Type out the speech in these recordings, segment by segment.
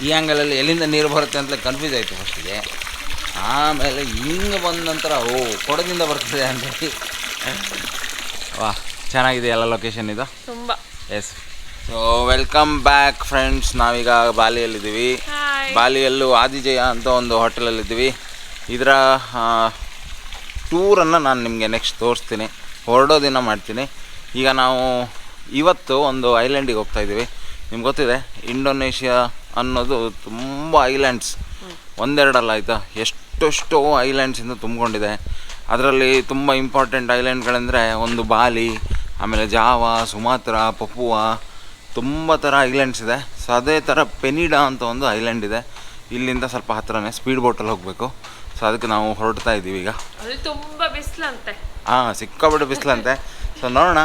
ಈ ಆ್ಯಂಗಲಲ್ಲಿ ಎಲ್ಲಿಂದ ನೀರು ಬರುತ್ತೆ ಅಂತಲೇ ಕನ್ಫ್ಯೂಸ್ ಆಯಿತು ಫಸ್ಟಿಗೆ. ಆಮೇಲೆ ಹಿಂಗೆ ಬಂದ ನಂತರ ಕೊಡದಿಂದ ಬರ್ತದೆ ಅಂತೇಳಿ ವಾ ಚೆನ್ನಾಗಿದೆ ಎಲ್ಲ ಲೊಕೇಶನ್ ಇದು ತುಂಬ. Yes. So welcome back friends. ನಾವೀಗ ಬಾಲಿಯಲ್ಲಿದ್ದೀವಿ. ಬಾಲಿಯಲ್ಲೂ ಆದಿಜಯ ಅಂತ ಒಂದು ಹೋಟೆಲಲ್ಲಿದ್ದೀವಿ. ಇದರ ಟೂರನ್ನು ನಾನು ನಿಮಗೆ ನೆಕ್ಸ್ಟ್ ತೋರಿಸ್ತೀನಿ, ಹೊರಡೋ ದಿನ ಮಾಡ್ತೀನಿ. ಈಗ ನಾವು ಇವತ್ತು ಒಂದು ಐಲ್ಯಾಂಡಿಗೆ ಹೋಗ್ತಾಯಿದ್ದೀವಿ. ನಿಮ್ಗೆ ಗೊತ್ತಿದೆ ಇಂಡೋನೇಷ್ಯಾ ಅನ್ನೋದು ತುಂಬ ಐಲ್ಯಾಂಡ್ಸ್, ಒಂದೆರಡಲ್ಲ ಆಯಿತಾ, ಎಷ್ಟೆಷ್ಟೋ ಐಲ್ಯಾಂಡ್ಸಿಂದ ತುಂಬಿಕೊಂಡಿದೆ. ಅದರಲ್ಲಿ ತುಂಬ ಇಂಪಾರ್ಟೆಂಟ್ ಐಲ್ಯಾಂಡ್ಗಳೆಂದರೆ ಒಂದು ಬಾಲಿ, ಆಮೇಲೆ ಜಾವಾ, ಸುಮಾತ್ರಾ, ಪಪುವಾ, ತುಂಬ ಥರ ಐಲ್ಯಾಂಡ್ಸ್ ಇದೆ. ಸೊ ಅದೇ ಥರ ಪೆನಿಡಾ ಅಂತ ಒಂದು ಐಲ್ಯಾಂಡ್ ಇದೆ. ಇಲ್ಲಿಂದ ಸ್ವಲ್ಪ ಹತ್ತಿರನೇ ಸ್ಪೀಡ್ ಬೋಟಲ್ಲಿ ಹೋಗಬೇಕು. ಸೊ ಅದಕ್ಕೆ ನಾವು ಹೊರಡ್ತಾ ಇದ್ದೀವಿ ಈಗ. ತುಂಬ ಬಿಸಿಲಂತೆ. ಸಿಕ್ಕಾಪಟ್ಟೆ ಬಿಸಿಲಂತೆ. ಸೊ ನೋಡೋಣ.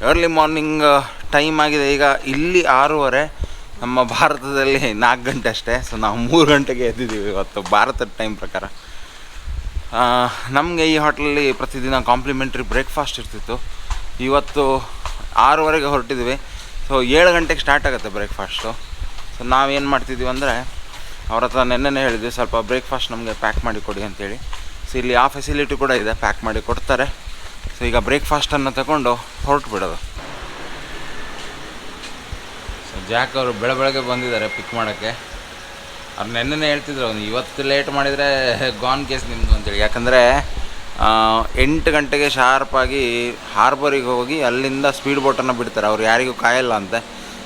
ಅರ್ಲಿ ಮಾರ್ನಿಂಗ್ ಟೈಮ್ ಆಗಿದೆ ಈಗ. ಇಲ್ಲಿ 6:30, ನಮ್ಮ ಭಾರತದಲ್ಲಿ 4 ಗಂಟೆ ಅಷ್ಟೇ. ಸೊ ನಾವು 3 ಗಂಟೆಗೆ ಎದ್ದಿದ್ದೀವಿ ಇವತ್ತು ಭಾರತದ ಟೈಮ್ ಪ್ರಕಾರ. ನಮಗೆ ಈ ಹೋಟೆಲಲ್ಲಿ ಪ್ರತಿದಿನ ಕಾಂಪ್ಲಿಮೆಂಟ್ರಿ ಬ್ರೇಕ್ಫಾಸ್ಟ್ ಇರ್ತಿತ್ತು. ಇವತ್ತು 6:30ಗೆ ಹೊರಟಿದ್ದೀವಿ. ಸೊ 7 ಗಂಟೆಗೆ ಸ್ಟಾರ್ಟ್ ಆಗುತ್ತೆ ಬ್ರೇಕ್ಫಾಸ್ಟು. ಸೊ ನಾವೇನು ಮಾಡ್ತಿದ್ದೀವಿ ಅಂದರೆ ಅವ್ರ ಹತ್ರ ನೆನ್ನೆ ಹೇಳಿದ್ವಿ ಸ್ವಲ್ಪ ಬ್ರೇಕ್ಫಾಸ್ಟ್ ನಮಗೆ ಪ್ಯಾಕ್ ಮಾಡಿ ಕೊಡಿ ಅಂತೇಳಿ. ಸೊ ಇಲ್ಲಿ ಆ ಫೆಸಿಲಿಟಿ ಕೂಡ ಇದೆ, ಪ್ಯಾಕ್ ಮಾಡಿ ಕೊಡ್ತಾರೆ. ಸೊ ಈಗ ಬ್ರೇಕ್ಫಾಸ್ಟನ್ನು ತಗೊಂಡು ಹೊರಟು ಬಿಡೋದು. ಸೊ ಜಾಕ್ ಅವರು ಬೆಳಗ್ಗೆ ಬಂದಿದ್ದಾರೆ ಪಿಕ್ ಮಾಡೋಕ್ಕೆ. ಅವ್ರು ನೆನ್ನೆ ಹೇಳ್ತಿದ್ರು ಇವತ್ತು ಲೇಟ್ ಮಾಡಿದರೆ ಗಾನ್ ಕೇಸ್ ನಿಮ್ಮದು ಅಂತೇಳಿ. ಯಾಕಂದರೆ 8 ಗಂಟೆಗೆ ಶಾರ್ಪಾಗಿ ಹಾರ್ಬರಿಗೆ ಹೋಗಿ ಅಲ್ಲಿಂದ ಸ್ಪೀಡ್ ಬೋಟನ್ನು ಬಿಡ್ತಾರೆ. ಅವ್ರು ಯಾರಿಗೂ ಕಾಯಲ್ಲ ಅಂತೆ.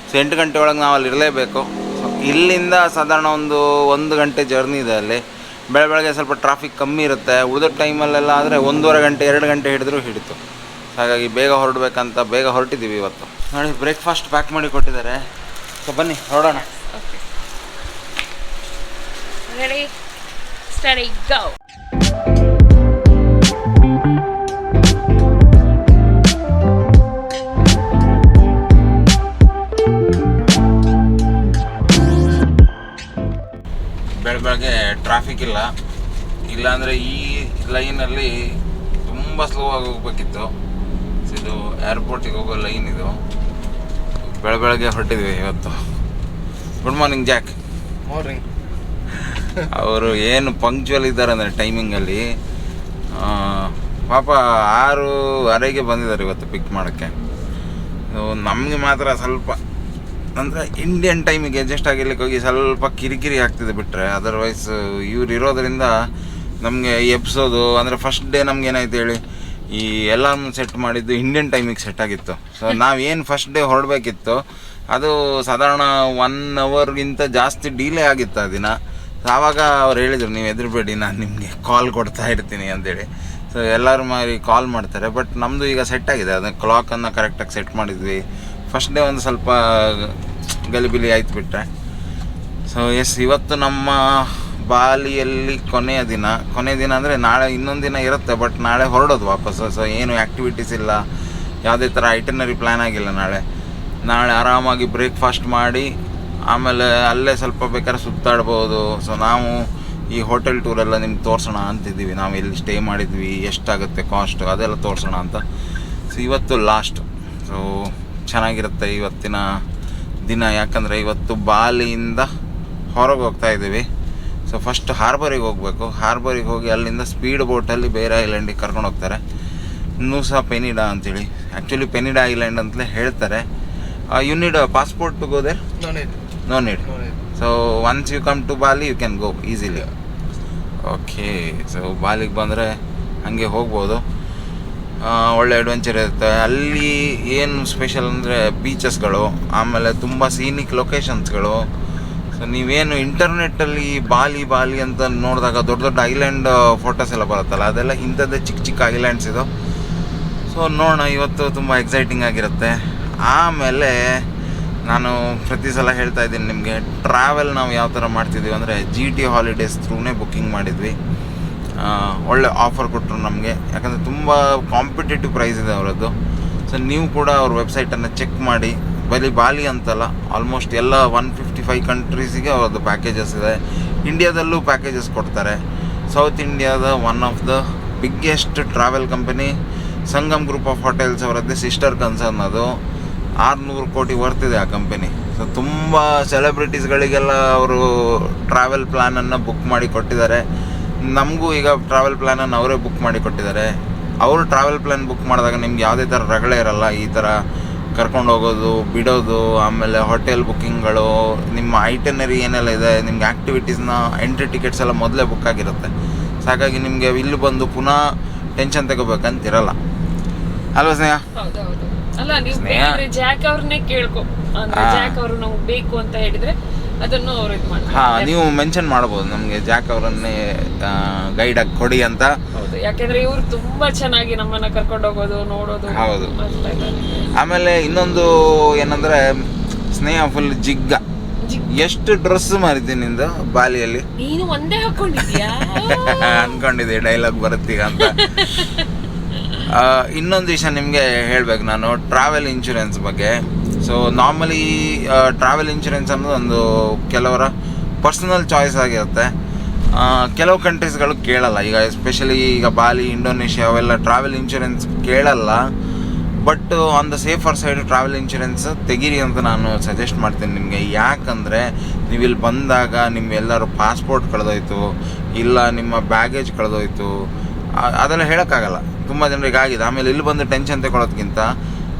ಸೊ 8 ಗಂಟೆ ಒಳಗೆ ನಾವು ಅಲ್ಲಿ ಇರಲೇಬೇಕು. ಸೊ ಇಲ್ಲಿಂದ ಸಾಧಾರಣ 1 ಗಂಟೆ ಜರ್ನಿ ಇದೆ. ಅಲ್ಲಿ ಬೆಳಗ್ಗೆ ಸ್ವಲ್ಪ ಟ್ರಾಫಿಕ್ ಕಮ್ಮಿ ಇರುತ್ತೆ. ಉಳಿದ ಟೈಮಲ್ಲೆಲ್ಲ ಆದರೆ 1.5 ಗಂಟೆ 2 ಗಂಟೆ ಹಿಡಿತು. ಹಾಗಾಗಿ ಬೇಗ ಹೊರಡಬೇಕಂತ ಬೇಗ ಹೊರಟಿದ್ದೀವಿ ಇವತ್ತು. ನೋಡಿ ಬ್ರೇಕ್ಫಾಸ್ಟ್ ಪ್ಯಾಕ್ ಮಾಡಿ ಕೊಟ್ಟಿದ್ದಾರೆ. ಸೊ ಬನ್ನಿ ಹೊರಡೋಣ. Ready, steady, go. ಬೆಳಗ್ಗೆ ಟ್ರಾಫಿಕ್ ಇಲ್ಲಾಂದರೆ ಈ ಲೈನಲ್ಲಿ ತುಂಬ ಸ್ಲೋ ಆಗಿ ಹೋಗ್ಬೇಕಿತ್ತು. ಇದು ಏರ್ಪೋರ್ಟಿಗೆ ಹೋಗೋ ಲೈನ್ ಇದು. ಬೆಳಗ್ಗೆ ಹೊರಟಿದ್ವಿ ಇವತ್ತು. Good morning Jack. ಮಾರ್ನಿಂಗ್. ಅವರು ಏನು ಪಂಕ್ಚುವಲ್ ಇದ್ದಾರೆ ಅಂದರೆ ಟೈಮಿಂಗಲ್ಲಿ. ಪಾಪ 6:30ಗೆ ಬಂದಿದ್ದಾರೆ ಇವತ್ತು ಪಿಕ್ ಮಾಡೋಕ್ಕೆ. ನಮಗೆ ಮಾತ್ರ ಸ್ವಲ್ಪ ಅಂದರೆ ಇಂಡಿಯನ್ ಟೈಮಿಗೆ ಅಡ್ಜಸ್ಟ್ ಆಗಿರ್ಲಿಕ್ಕೆ ಹೋಗಿ ಸ್ವಲ್ಪ ಕಿರಿಕಿರಿ ಆಗ್ತಿದೆ ಬಿಟ್ಟರೆ ಅದರ್ವೈಸ್ ಇವ್ರು ಇರೋದರಿಂದ ನಮಗೆ ಎಬ್ಸೋದು ಅಂದರೆ ಫಸ್ಟ್ ಡೇ ನಮ್ಗೆ ಏನಾಯ್ತು ಹೇಳಿ, ಈ ಅಲಾರ್ಮ್ ಸೆಟ್ ಮಾಡಿದ್ದು ಇಂಡಿಯನ್ ಟೈಮಿಗೆ ಸೆಟ್ ಆಗಿತ್ತು. ಸೊ ನಾವೇನು ಫಸ್ಟ್ ಡೇ ಹೊರಡಬೇಕಿತ್ತು ಅದು ಸಾಧಾರಣ 1 ಅವರ್ಗಿಂತ ಜಾಸ್ತಿ ಡಿಲೇ ಆಗಿತ್ತು ಆ ದಿನ. ಆವಾಗ ಅವ್ರು ಹೇಳಿದರು ನೀವು ಹೆದರಬೇಡಿ, ನಾನು ನಿಮಗೆ ಕಾಲ್ ಕೊಡ್ತಾ ಇರ್ತೀನಿ ಅಂತೇಳಿ. ಸೊ ಎಲ್ಲರೂ ಮಾಡಿ ಕಾಲ್ ಮಾಡ್ತಾರೆ. ಬಟ್ ನಮ್ಮದು ಈಗ ಸೆಟ್ ಆಗಿದೆ. ಅದನ್ನು ಕ್ಲಾಕನ್ನು ಕರೆಕ್ಟಾಗಿ ಸೆಟ್ ಮಾಡಿದ್ವಿ. ಫಸ್ಟ್ ಡೇ ಒಂದು ಸ್ವಲ್ಪ ಗಲಿಬಿಲಿ ಆಯ್ತು ಬಿಟ್ಟರೆ. ಸೊ ಇವತ್ತು ನಮ್ಮ ಬಾಲಿಯಲ್ಲಿ ಕೊನೆಯ ದಿನ ಅಂದರೆ ನಾಳೆ ಇನ್ನೊಂದು ದಿನ ಇರುತ್ತೆ. ಬಟ್ ನಾಳೆ ಹೊರಡೋದು ವಾಪಸ್ಸು. ಸೊ ಏನು ಆ್ಯಕ್ಟಿವಿಟೀಸ್ ಇಲ್ಲ, ಯಾವುದೇ ಥರ ಐಟನರಿ ಪ್ಲ್ಯಾನ್ ಆಗಿಲ್ಲ. ನಾಳೆ ಆರಾಮಾಗಿ ಬ್ರೇಕ್ಫಾಸ್ಟ್ ಮಾಡಿ ಆಮೇಲೆ ಅಲ್ಲೇ ಸ್ವಲ್ಪ ಬೇಕಾದ್ರೆ ಸುತ್ತಾಡ್ಬೋದು. ಸೊ ನಾವು ಈ ಹೋಟೆಲ್ ಟೂರೆಲ್ಲ ನಿಮ್ಗೆ ತೋರಿಸೋಣ ಅಂತಿದ್ದೀವಿ. ನಾವು ಎಲ್ಲಿ ಸ್ಟೇ ಮಾಡಿದ್ವಿ, ಎಷ್ಟಾಗುತ್ತೆ ಕಾಸ್ಟು, ಅದೆಲ್ಲ ತೋರಿಸೋಣ ಅಂತ. ಸೊ ಇವತ್ತು ಲಾಸ್ಟ್. ಸೊ ಚೆನ್ನಾಗಿರುತ್ತೆ ಇವತ್ತಿನ ದಿನ. ಯಾಕಂದರೆ ಇವತ್ತು ಬಾಲಿಯಿಂದ ಹೊರಗೆ ಹೋಗ್ತಾಯಿದ್ದೀವಿ. ಸೊ ಫಸ್ಟ್ ಹಾರ್ಬರಿಗೆ ಹೋಗಬೇಕು. ಹಾರ್ಬರಿಗೆ ಹೋಗಿ ಅಲ್ಲಿಂದ ಸ್ಪೀಡ್ ಬೋಟಲ್ಲಿ ಬೇರೆ ಐಲ್ಯಾಂಡಿಗೆ ಕರ್ಕೊಂಡು ಹೋಗ್ತಾರೆ. ನೂಸಾ ಪೆನಿಡಾ ಅಂತೇಳಿ. ಆ್ಯಕ್ಚುಲಿ ಪೆನಿಡಾ ಐಲ್ಯಾಂಡ್ ಅಂತಲೇ ಹೇಳ್ತಾರೆ. You need a passport to go there? No need. So once you come to Bali you can go easily. Okay. So ಬಾಲಿಗೆ ಬಂದರೆ ಹಾಗೆ ಹೋಗ್ಬೋದು. ಒಳ್ಳೆ ಅಡ್ವೆಂಚರ್ ಇರುತ್ತೆ. ಅಲ್ಲಿ ಏನು ಸ್ಪೆಷಲ್ ಅಂದರೆ ಬೀಚಸ್ಗಳು, ಆಮೇಲೆ ತುಂಬ ಸೀನಿಕ್ ಲೊಕೇಶನ್ಸ್ಗಳು. ಸೊ ನೀವೇನು ಇಂಟರ್ನೆಟ್ಟಲ್ಲಿ ಬಾಲಿ ಅಂತ ನೋಡಿದಾಗ ದೊಡ್ಡ ಐಲ್ಯಾಂಡ್ ಫೋಟೋಸ್ ಎಲ್ಲ ಬರುತ್ತಲ್ಲ, ಅದೆಲ್ಲ ಇಂಥದ್ದೇ ಚಿಕ್ಕ ಐಲ್ಯಾಂಡ್ಸ್ ಇದು. ಸೊ ನೋಡೋಣ, ಇವತ್ತು ತುಂಬ ಎಕ್ಸೈಟಿಂಗ್ ಆಗಿರುತ್ತೆ. ಆಮೇಲೆ ನಾನು ಪ್ರತಿ ಸಲ ಹೇಳ್ತಾ ಇದ್ದೀನಿ ನಿಮಗೆ, ಟ್ರಾವೆಲ್ ನಾವು ಯಾವ ಥರ ಮಾಡ್ತಿದ್ದೀವಿ ಅಂದರೆ GT ಹಾಲಿಡೇಸ್ ಥ್ರೂನೇ ಬುಕ್ಕಿಂಗ್ ಮಾಡಿದ್ವಿ. ಒಳ್ಳೆ ಆಫರ್ ಕೊಟ್ಟರು ನಮಗೆ. ಯಾಕಂದರೆ ತುಂಬ ಕಾಂಪಿಟೇಟಿವ್ ಪ್ರೈಸ್ ಇದೆ ಅವರದ್ದು. ಸೊ ನೀವು ಕೂಡ ಅವ್ರ ವೆಬ್ಸೈಟನ್ನು ಚೆಕ್ ಮಾಡಿ. ಬಾಲಿ ಅಂತಲ್ಲ, ಆಲ್ಮೋಸ್ಟ್ ಎಲ್ಲ 155 ಕಂಟ್ರೀಸಿಗೆ ಅವ್ರದ್ದು ಪ್ಯಾಕೇಜಸ್ ಇದೆ. ಇಂಡಿಯಾದಲ್ಲೂ ಪ್ಯಾಕೇಜಸ್ ಕೊಡ್ತಾರೆ. ಸೌತ್ ಇಂಡಿಯಾದ one of the biggest travel company Sangam group of hotels ಅವರದ್ದೇ ಸಿಸ್ಟರ್ ಕನ್ಸರ್ನ್. ಅದು 600 ಕೋಟಿ ವರ್ತಿದೆ ಆ ಕಂಪನಿ. ಸೊ ತುಂಬ ಸೆಲೆಬ್ರಿಟೀಸ್ಗಳಿಗೆಲ್ಲ ಅವರು ಟ್ರಾವೆಲ್ ಪ್ಲ್ಯಾನನ್ನು ಬುಕ್ ಮಾಡಿ ಕೊಟ್ಟಿದ್ದಾರೆ. ನಮಗೂ ಈಗ ಟ್ರಾವೆಲ್ ಪ್ಲ್ಯಾನನ್ನು ಅವರೇ ಬುಕ್ ಮಾಡಿ ಕೊಟ್ಟಿದ್ದಾರೆ. ಅವರು ಟ್ರಾವೆಲ್ ಪ್ಲ್ಯಾನ್ ಬುಕ್ ಮಾಡಿದಾಗ ನಿಮ್ಗೆ ಯಾವುದೇ ಥರ ರಗಳೆ ಇರಲ್ಲ. ಈ ಥರ ಕರ್ಕೊಂಡು ಹೋಗೋದು, ಬಿಡೋದು, ಆಮೇಲೆ ಹೋಟೆಲ್ ಬುಕ್ಕಿಂಗ್ಗಳು, ನಿಮ್ಮ ಐಟನರಿ ಏನೆಲ್ಲ ಇದೆ, ನಿಮ್ಗೆ ಆ್ಯಕ್ಟಿವಿಟೀಸ್ನ ಎಂಟ್ರಿ ಟಿಕೆಟ್ಸ್ ಎಲ್ಲ ಮೊದಲೇ ಬುಕ್ ಆಗಿರುತ್ತೆ. ಸೊ ಹಾಗಾಗಿ ನಿಮಗೆ ಇಲ್ಲಿ ಬಂದು ಪುನಃ ಟೆನ್ಷನ್ ತಗೋಬೇಕಂತಿರಲ್ಲ ಅಲ್ವಾ ಸ್ನೇಹ? ಹೌದೌದು. ಅಲ್ಲ, ನೀವು ಬೇರೆ ಜಾಕ್ ಅವ್ರನ್ನೇ ಕೇಳ್ಕೊ. ಅಂದ್ರೆ ಜಾಕ್ ಅವರು ನಮ್ಗೆ ಬೇಕು ಅಂತ ಹೇಳಿದ್ರೆ ಅದನ್ನು ಅವ್ರು ಇದು ಮಾಡ್ತಾರೆ. ನೀವು ಮೆನ್ಷನ್ ಮಾಡ್ಬೋದು ನಮಗೆ ಜಾಕ್ ಅವರನ್ನೇ ಗೈಡ್ ಆಗಿ ಕೊಡಿ ಅಂತ. ಹೌದು, ಯಾಕೆಂದ್ರೆ ಇವ್ರು ತುಂಬಾ ಚೆನ್ನಾಗಿ ನಮ್ಮನ್ನ ಕರ್ಕೊಂಡು ಹೋಗೋದು, ನೋಡೋದು. ಹೌದು. ಆಮೇಲೆ ಇನ್ನೊಂದು ಏನಂದ್ರೆ ಸ್ನೇಹ ಫುಲ್ ಜಿಗ್ಗ. ಎಷ್ಟು ಡ್ರೆಸ್ ಮಾರಿದ್ದೀನಿ ನಿಂದು ಬಾಲಿಯಲ್ಲಿ? ನೀನು ಒಂದೇ ಹಾಕೊಂಡಿದ್ಯಾ? ಅನ್ಕೊಂಡಿದ್ದೆ ಡೈಲಾಗ್ ಬರುತ್ತೀಗ ಅಂತ. ಇನ್ನೊಂದು ವಿಷಯ ನಿಮಗೆ ಹೇಳ್ಬೇಕು ನಾನು, ಟ್ರಾವೆಲ್ ಇನ್ಶೂರೆನ್ಸ್ ಬಗ್ಗೆ. ಸೊ ನಾರ್ಮಲಿ ಟ್ರಾವೆಲ್ ಇನ್ಶೂರೆನ್ಸ್ ಅನ್ನೋದು ಒಂದು ಕೆಲವರ ಪರ್ಸನಲ್ ಚಾಯ್ಸ್ ಆಗಿರುತ್ತೆ. ಕೆಲವು ಕಂಟ್ರೀಸ್ಗಳು ಕೇಳಲ್ಲ. ಈಗ ಎಸ್ಪೆಷಲಿ ಈಗ ಬಾಲಿ, ಇಂಡೋನೇಷ್ಯಾ ಅವೆಲ್ಲ ಟ್ರಾವೆಲ್ ಇನ್ಶೂರೆನ್ಸ್ ಕೇಳಲ್ಲ. But on the safer side travel insurance ತೆಗೀರಿ ಅಂತ ನಾನು ಸಜೆಸ್ಟ್ ಮಾಡ್ತೀನಿ ನಿಮಗೆ. ಯಾಕಂದರೆ ನೀವು ಇಲ್ಲಿ ಬಂದಾಗ ನಿಮ್ಮ ಎಲ್ಲರೂ ಪಾಸ್ಪೋರ್ಟ್ ಕಳೆದೋಯ್ತು, ಇಲ್ಲ ನಿಮ್ಮ ಬ್ಯಾಗೇಜ್ ಕಳೆದೋಯ್ತು, ಅದೆಲ್ಲ ಹೇಳೋಕ್ಕಾಗಲ್ಲ. ತುಂಬ ಜನರಿಗೆ ಆಗಿದೆ. ಆಮೇಲೆ ಇಲ್ಲಿ ಬಂದು ಟೆನ್ಷನ್ ತಗೊಳ್ಳೋದ್ಕಿಂತ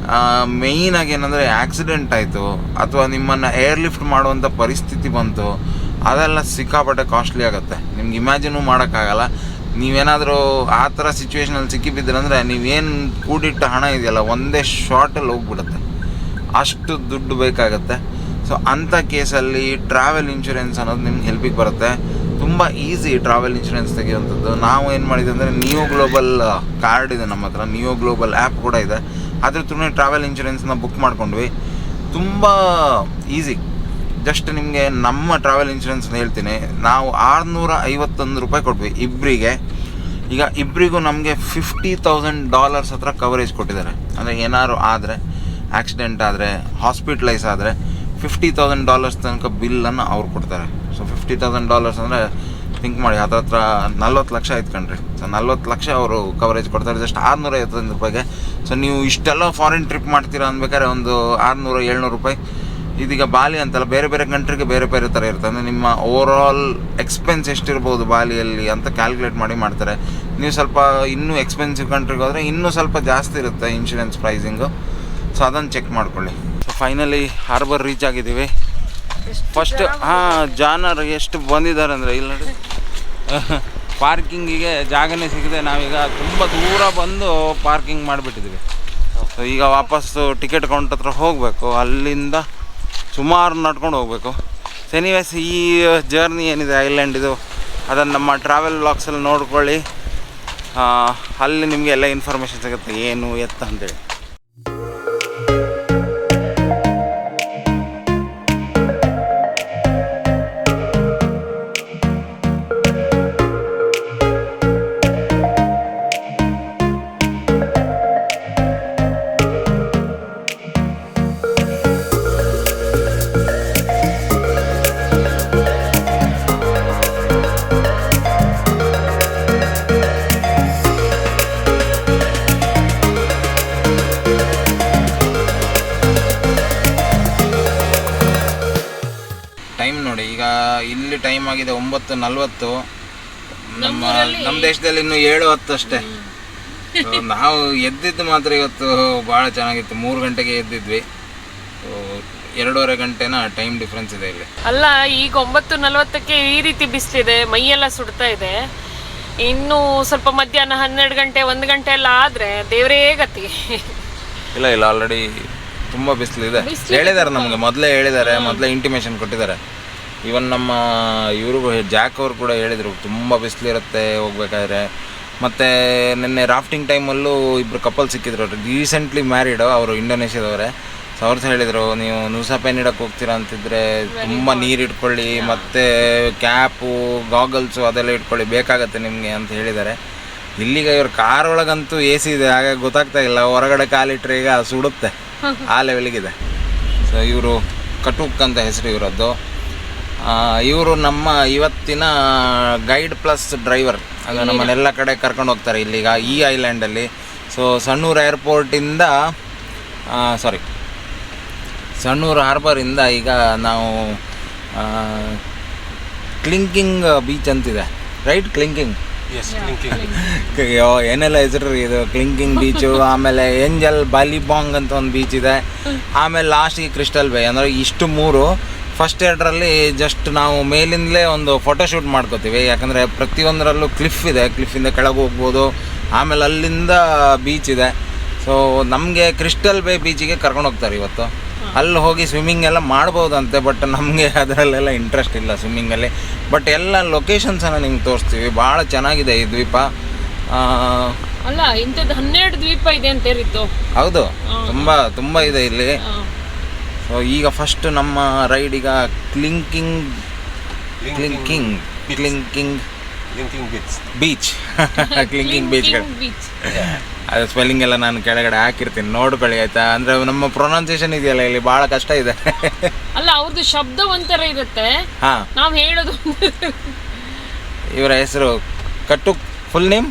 ಮೇಯ್ನಾಗಿ ಏನಂದರೆ ಆಕ್ಸಿಡೆಂಟ್ ಆಯಿತು ಅಥವಾ ನಿಮ್ಮನ್ನು ಏರ್ಲಿಫ್ಟ್ ಮಾಡುವಂಥ ಪರಿಸ್ಥಿತಿ ಬಂತು, ಅದೆಲ್ಲ ಸಿಕ್ಕಾಪಟ್ಟೆ ಕಾಸ್ಟ್ಲಿ ಆಗುತ್ತೆ. ನಿಮ್ಗೆ ಇಮ್ಯಾಜಿನೂ ಮಾಡೋಕ್ಕಾಗಲ್ಲ. ನೀವೇನಾದರೂ ಆ ಥರ ಸಿಚುವೇಷನಲ್ಲಿ ಸಿಕ್ಕಿಬಿದ್ದೀರಂದರೆ ನೀವೇನು ಕೂಡಿಟ್ಟ ಹಣ ಇದೆಯಲ್ಲ ಒಂದೇ ಶಾರ್ಟಲ್ಲಿ ಹೋಗ್ಬಿಡುತ್ತೆ, ಅಷ್ಟು ದುಡ್ಡು ಬೇಕಾಗುತ್ತೆ. ಸೊ ಅಂಥ ಕೇಸಲ್ಲಿ ಟ್ರಾವೆಲ್ ಇನ್ಶೂರೆನ್ಸ್ ಅನ್ನೋದು ನಿಮ್ಗೆ ಹೆಲ್ಪಿಗೆ ಬರುತ್ತೆ. ತುಂಬ ಈಸಿ ಟ್ರಾವೆಲ್ ಇನ್ಶೂರೆನ್ಸ್ ತೆಗೆಯುವಂಥದ್ದು. ನಾವು ಏನು ಮಾಡಿದ್ವಿ ಅಂದರೆ ನಿಯೋ ಗ್ಲೋಬಲ್ ಕಾರ್ಡ್ ಇದೆ ನಮ್ಮ ಹತ್ರ, ನಿಯೋ ಗ್ಲೋಬಲ್ ಆ್ಯಪ್ ಕೂಡ ಇದೆ. ಅದ್ರ ಥ್ರೂ ಟ್ರಾವೆಲ್ ಇನ್ಶೂರೆನ್ಸ್ನ ಬುಕ್ ಮಾಡ್ಕೊಂಡ್ವಿ. ತುಂಬ ಈಸಿ. ಜಸ್ಟ್ ನಿಮಗೆ ನಮ್ಮ ಟ್ರಾವೆಲ್ ಇನ್ಶೂರೆನ್ಸ್ನ ಹೇಳ್ತೀನಿ. ನಾವು $651 ಕೊಟ್ವಿ ಇಬ್ಬರಿಗೆ. ಈಗ ಇಬ್ಬರಿಗೂ ನಮಗೆ $50,000 ಹತ್ರ ಕವರೇಜ್ ಕೊಟ್ಟಿದ್ದಾರೆ. ಅಂದರೆ ಏನಾದ್ರು ಆದರೆ, ಆಕ್ಸಿಡೆಂಟ್ ಆದರೆ, ಹಾಸ್ಪಿಟ್ಲೈಸ್ ಆದರೆ $50,000 ತನಕ ಬಿಲ್ಲನ್ನು ಅವ್ರು ಕೊಡ್ತಾರೆ. ಸೊ $50,000 ಅಂದರೆ ಥಿಂಕ್ ಮಾಡಿ, ಹತ್ರ 40 ಲಕ್ಷ ಆಯ್ತು ಕಣ್ರಿ. ಸೊ 40 ಲಕ್ಷ ಅವರು ಕವರೇಜ್ ಕೊಡ್ತಾರೆ ಜಸ್ಟ್ $651. ಸೊ ನೀವು ಇಷ್ಟೆಲ್ಲ ಫಾರಿನ್ ಟ್ರಿಪ್ ಮಾಡ್ತೀರಾ ಅನ್ಬೇಕಾದ್ರೆ ಒಂದು $600-700. ಇದೀಗ ಬಾಲಿ ಅಂತಲ್ಲ, ಬೇರೆ ಬೇರೆ ಕಂಟ್ರಿಗೆ ಬೇರೆ ಬೇರೆ ಥರ ಇರುತ್ತೆ. ಅಂದರೆ ನಿಮ್ಮ ಓವರಾಲ್ ಎಕ್ಸ್ಪೆನ್ಸ್ ಎಷ್ಟಿರ್ಬೋದು ಬಾಲಿಯಲ್ಲಿ ಅಂತ ಕ್ಯಾಲ್ಕುಲೇಟ್ ಮಾಡಿ ಮಾಡ್ತಾರೆ. ನೀವು ಸ್ವಲ್ಪ ಇನ್ನೂ ಎಕ್ಸ್ಪೆನ್ಸಿವ್ ಕಂಟ್ರಿಗೆ ಹೋದರೆ ಇನ್ನೂ ಸ್ವಲ್ಪ ಜಾಸ್ತಿ ಇರುತ್ತೆ ಇನ್ಶೂರೆನ್ಸ್ ಪ್ರೈಸಿಂಗು. ಸೊ ಅದನ್ನು ಚೆಕ್ ಮಾಡ್ಕೊಳ್ಳಿ. ಸೊ ಫೈನಲಿ ಹಾರ್ಬರ್ ರೀಚ್ ಆಗಿದ್ದೀವಿ. ಫಸ್ಟ್ ಜಾನರ್ ಎಷ್ಟು ಬಂದಿದ್ದಾರೆ ಅಂದರೆ ಇಲ್ಲಿ ನೋಡಿ, ಪಾರ್ಕಿಂಗಿಗೆ ಜಾಗನೇ ಸಿಗದೆ ನಾವೀಗ ತುಂಬ ದೂರ ಬಂದು ಪಾರ್ಕಿಂಗ್ ಮಾಡಿಬಿಟ್ಟಿದ್ದೀವಿ. ಸೊ ಈಗ ವಾಪಸ್ಸು ಟಿಕೆಟ್ ಕೌಂಟ್ ಹತ್ರ ಹೋಗಬೇಕು. ಅಲ್ಲಿಂದ ಸುಮಾರು ನಡ್ಕೊಂಡು ಹೋಗಬೇಕು. ಸೊ ಎನಿವೇಸ್ ಈ ಜರ್ನಿ ಏನಿದೆ ಐಲ್ಯಾಂಡಿದು ಅದನ್ನು ನಮ್ಮ ಟ್ರಾವೆಲ್ ವ್ಲಾಗ್ಸಲ್ಲಿ ನೋಡ್ಕೊಳ್ಳಿ. ಅಲ್ಲಿ ನಿಮಗೆ ಎಲ್ಲ ಇನ್ಫಾರ್ಮೇಷನ್ ಸಿಗುತ್ತೆ ಏನು ಎತ್ತ ಅಂತೇಳಿ. ಟೈಮ್ ನೋಡಿ, ಈಗ ಇಲ್ಲಿ ಟೈಮ್ ಆಗಿದೆ 9:40. ನಮ್ಮ ದೇಶದಲ್ಲಿ ಇನ್ನು 7:10 ಅಷ್ಟೇ. ನಾವು ಎದ್ದಿದ್ದು ಮಾತ್ರ ಇವತ್ತು ಭಾಳ ಚೆನ್ನಾಗಿತ್ತು. 3 ಗಂಟೆಗೆ ಎದ್ದಿದ್ವಿ. 2.5 ಗಂಟೆನ ಟೈಮ್ ಡಿಫ್ರೆನ್ಸ್ ಇದೆ ಇಲ್ಲಿ. ಅಲ್ಲ, ಈಗ 9:40ಕ್ಕೆ ಈ ರೀತಿ ಬಿಸಿಲಿದೆ, ಮೈಯೆಲ್ಲ ಸುಡ್ತಾ ಇದೆ. ಇನ್ನು ಸ್ವಲ್ಪ ಮಧ್ಯಾಹ್ನ 12 ಗಂಟೆ 1 ಗಂಟೆ ಎಲ್ಲ ಆದರೆ ದೇವರೇ ಗತಿ. ಇಲ್ಲ ಆಲ್ರೆಡಿ ತುಂಬ ಬಿಸಿಲಿದೆ. ಹೇಳಿದ್ದಾರೆ ನಮಗೆ, ಮೊದಲೇ ಹೇಳಿದ್ದಾರೆ, ಮೊದಲೇ ಇಂಟಿಮೇಷನ್ ಕೊಟ್ಟಿದ್ದಾರೆ. ಈವನ್ ನಮ್ಮ ಇವರು ಜಾಕ್ ಅವರು ಕೂಡ ಹೇಳಿದರು ತುಂಬ ಬಿಸಿಲಿರುತ್ತೆ ಹೋಗ್ಬೇಕಾದ್ರೆ. ಮತ್ತು ನಿನ್ನೆ ರಾಫ್ಟಿಂಗ್ ಟೈಮಲ್ಲೂ ಇಬ್ಬರು ಕಪಲ್ ಸಿಕ್ಕಿದ್ರು, ರೀಸೆಂಟ್ಲಿ ಮ್ಯಾರಿಡ್, ಅವರು ಇಂಡೋನೇಷ್ಯಾದವರೇ. ಸೊ ಅವ್ರದ್ದು ಹೇಳಿದರು, ನೀವು ನುಸಾ ಪೆನ್ ಇಡಕ್ಕೆ ಹೋಗ್ತೀರಾ ಅಂತಿದ್ರೆ ತುಂಬ ನೀರು ಇಟ್ಕೊಳ್ಳಿ, ಮತ್ತು ಕ್ಯಾಪು ಗಾಗಲ್ಸು ಅದೆಲ್ಲ ಇಟ್ಕೊಳ್ಳಿ, ಬೇಕಾಗತ್ತೆ ನಿಮಗೆ ಅಂತ ಹೇಳಿದ್ದಾರೆ. ಇಲ್ಲಿಗ ಇವ್ರ ಕಾರ್ ಒಳಗಂತೂ AC ಇದೆ, ಹಾಗಾಗಿ ಗೊತ್ತಾಗ್ತಾ ಇಲ್ಲ. ಹೊರಗಡೆ ಕಾಲಿಟ್ರೆ ಈಗ ಸುಡುತ್ತೆ, ಆ ಲೆವೆಲ್ಗಿದೆ. ಸೊ ಇವರು ಕಟುಕ್ ಅಂತ ಹೆಸರು ಇವರದ್ದು. ಇವರು ನಮ್ಮ ಇವತ್ತಿನ ಗೈಡ್ ಪ್ಲಸ್ ಡ್ರೈವರ್. ಅದು ನಮ್ಮನ್ನೆಲ್ಲ ಕಡೆ ಕರ್ಕೊಂಡು ಹೋಗ್ತಾರೆ ಇಲ್ಲಿಗ ಈ ಐಲ್ಯಾಂಡಲ್ಲಿ. ಸೊ ಸಣ್ಣೂರು ಏರ್ಪೋರ್ಟಿಂದ ಸಣ್ಣೂರು ಹಾರ್ಬರಿಂದ ಈಗ ನಾವು ಕ್ಲಿಂಕಿಂಗ್ ಬೀಚ್ ಅಂತಿದೆ, ರೈಟ್? ಕ್ಲಿಂಕಿಂಗ್ ಏನೆಲ್ಲ ಹೆಸರು ಇದು, ಕ್ಲಿಂಕಿಂಗ್ ಬೀಚು, ಆಮೇಲೆ ಏಂಜಲ್ ಬಾಲಿಬಾಂಗ್ ಅಂತ ಒಂದು ಬೀಚ್ ಇದೆ, ಆಮೇಲೆ ಲಾಸ್ಟಿಗೆ ಕ್ರಿಸ್ಟಲ್ ಬೇ. ಅಂದರೆ ಇಷ್ಟು 3 ಫಸ್ಟ್ ಎರಡರಲ್ಲಿ ಜಸ್ಟ್ ನಾವು ಮೇಲಿಂದಲೇ ಒಂದು ಫೋಟೋಶೂಟ್ ಮಾಡ್ಕೋತೀವಿ, ಯಾಕಂದರೆ ಪ್ರತಿಯೊಂದರಲ್ಲೂ ಕ್ಲಿಫ್ ಇದೆ, ಕ್ಲಿಫಿಂದ ಕೆಳಗೆ ಹೋಗ್ಬೋದು, ಆಮೇಲೆ ಅಲ್ಲಿಂದ ಬೀಚ್ ಇದೆ. ಸೊ ನಮಗೆ ಕ್ರಿಸ್ಟಲ್ ಬೇ ಬೀಚಿಗೆ ಕರ್ಕೊಂಡು ಹೋಗ್ತಾರೆ ಇವತ್ತು. ಅಲ್ಲಿ ಹೋಗಿ ಸ್ವಿಮ್ಮಿಂಗ್ ಎಲ್ಲ ಮಾಡ್ಬೋದಂತೆ, ಬಟ್ ನಮಗೆ ಅದರಲ್ಲೆಲ್ಲ ಇಂಟ್ರೆಸ್ಟ್ ಇಲ್ಲ ಸ್ವಿಮ್ಮಿಂಗಲ್ಲಿ. ಬಟ್ ಎಲ್ಲ ಲೊಕೇಶನ್ಸನ್ನು ನಿಮ್ಗೆ ತೋರಿಸ್ತೀವಿ, ಭಾಳ ಚೆನ್ನಾಗಿದೆ ಈ ದ್ವೀಪ. ಅಲ್ಲ ಇಂಥದ್ದು 12 ದ್ವೀಪ ಇದೆ ಅಂತ ಹೇಳಿದ್ದು. ಹೌದು, ತುಂಬ ಇದೆ ಇಲ್ಲಿ. ಸೊ ಈಗ ಫಸ್ಟ್ ನಮ್ಮ ರೈಡ್ ಈಗ ಕ್ಲಿಂಕಿಂಗ್ ಬೀಚ್ ಕ್ಲಿಂಕಿಂಗ್ ಬೀಚ್. ಅದು ಸ್ಪೆಲ್ಲಿಂಗ್ ಎಲ್ಲ ನಾನು ಕೆಳಗಡೆ ಹಾಕಿರ್ತೀನಿ, ನೋಡ್ಕೊಳ್ಳಿ ಆಯ್ತಾ. ಅಂದರೆ ನಮ್ಮ ಪ್ರೊನೌನ್ಸಿಯೇಷನ್ ಇದೆಯಲ್ಲ ಇಲ್ಲಿ ಭಾಳ ಕಷ್ಟ ಇದೆ. ಅಲ್ಲ ಅವ್ರದ್ದು ಶಬ್ದ ಒಂಥರ ಇರುತ್ತೆ, ನಾವು ಹೇಳೋದು. ಇವರ ಹೆಸರು ಕಟ್ಟುಕ್, ಫುಲ್ ನೇಮ್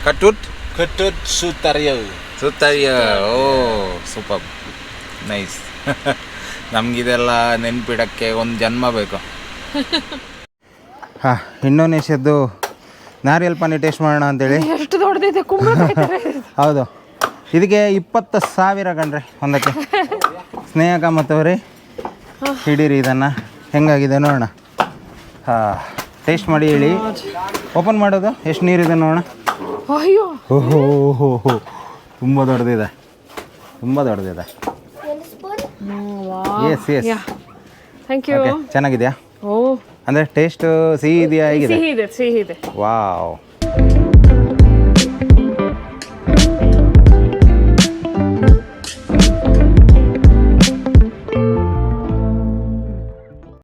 ಕಟ್ಟುಟ್ ಸುತ್ತರಿಯ. ಓ ಸೂಪರ್, ನೈಸ್. ನಮಗಿದೆಲ್ಲ ನೆನ್ಪಿಡೋಕ್ಕೆ ಒಂದು ಜನ್ಮ ಬೇಕು. ಹಾಂ, ಇಂಡೋನೇಷ್ಯಾದ್ದು ನಾರಿಯಲ್ ಪಾನಿ ಟೇಸ್ಟ್ ಮಾಡೋಣ ಅಂತೇಳಿ. ಎಷ್ಟು ದೊಡ್ಡದಿದೆ, ಹೌದು. ಇದಕ್ಕೆ 20,000 ಕಣ್ರಿ ಒಂದಕ್ಕೆ. ಸ್ನೇಹಕ ಮತ್ತವ್ರಿ ಹಿಡೀರಿ ಇದನ್ನು, ಹೆಂಗಾಗಿದೆ ನೋಡೋಣ. ಹಾಂ, ಟೇಸ್ಟ್ ಮಾಡಿ ಹೇಳಿ. ಓಪನ್ ಮಾಡೋದು, ಎಷ್ಟು ನೀರಿದೆ ನೋಡೋಣ. ಅಯ್ಯೋ, ಓಹೋ, ತುಂಬ ದೊಡ್ಡದಿದೆ. Yes thank you. ಚೆನ್ನಾಗಿದೆಯಾ? ಓ, ಅಂದರೆ ಟೇಸ್ಟ್ ಸಿಹಿ ಇದೆಯಾ? ಹೇಗಿದೆ? ಸಿಹಿ ಇದೆ. ವಾವ್.